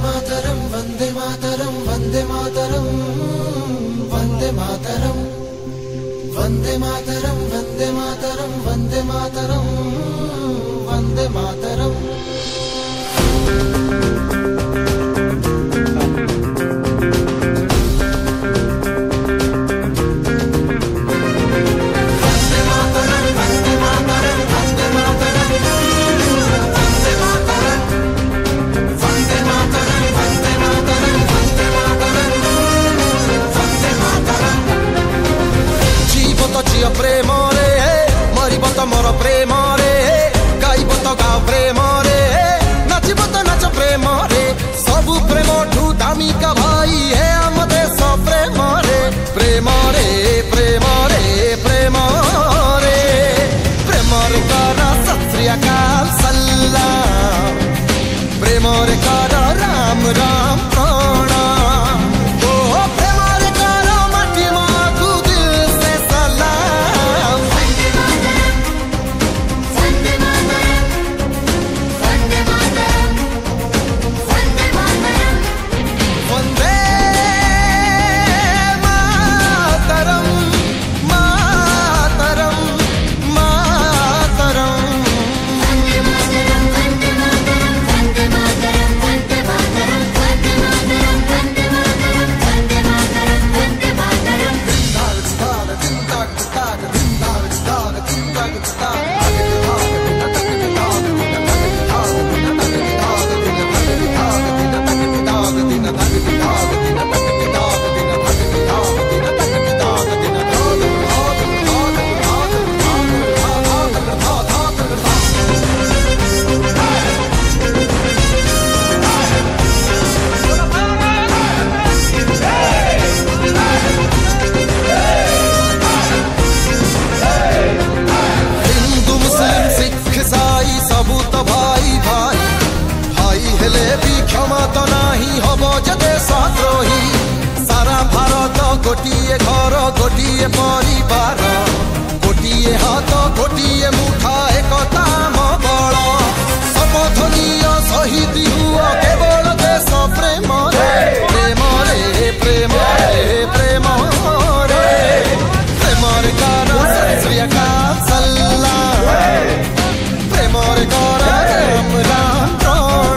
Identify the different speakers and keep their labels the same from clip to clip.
Speaker 1: मातरम वंदे मातरम वंदे मातरम वंदे मातरम वंदे मातरम वंदे मातरम वंदे मातरम वंदे मातरम। प्रेम रे मरब तो मोर प्रेम रे गाइब तो गा प्रेम रे नाचब तो नाच प्रेम रे सबु प्रेम ठू दामिका भाई है आम देश प्रेम रे प्रेम रे प्रेम रे प्रेम रे प्रेम रे कर सत श्री अकाल सलाम प्रेम रे कर राम राम प्रणाम क्षमा तो नहीं हम जदे सद्रोही सारा भारत गोटिए घर गोटिए परिवार गोटिए हाथ गोटिए मुठा एकता बल शपथ निय शहीद हुआ केवल देश प्रेम रे प्रेम रे प्रेम रे प्रेम रे प्रेम रे कर सत श्री अकाल सलाम प्रेम रे कर राम राम प्रणाम।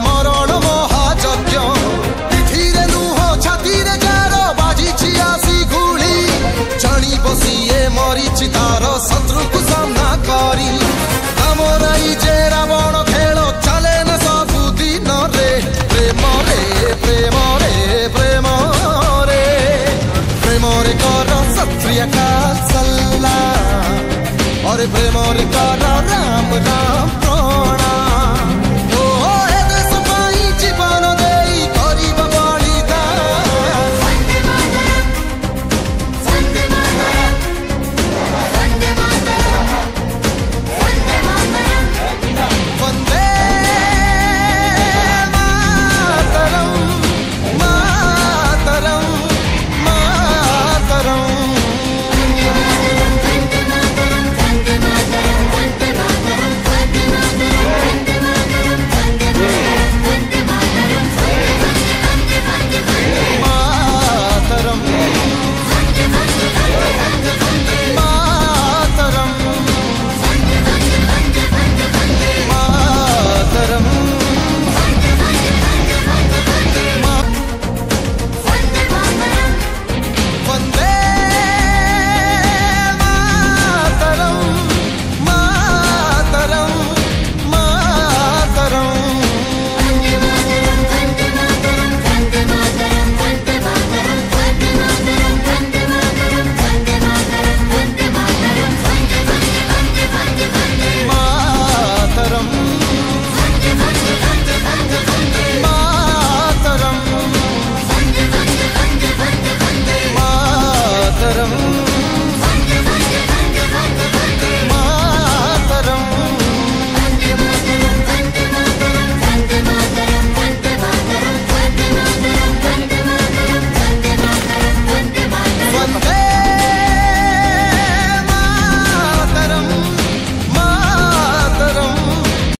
Speaker 1: मरण महायज्ञ पिठीरे नुह छातीरे जार बाजी आसी गुली जानी बसीए मरीची तार शत्रु को सामना करी आमराई जे रावण खेल चले न सबुदिन रे प्रेम रे प्रेम रे प्रेम रे प्रेम रे कर सत श्री अकाल सलाम और प्रेम रे कर राम राम।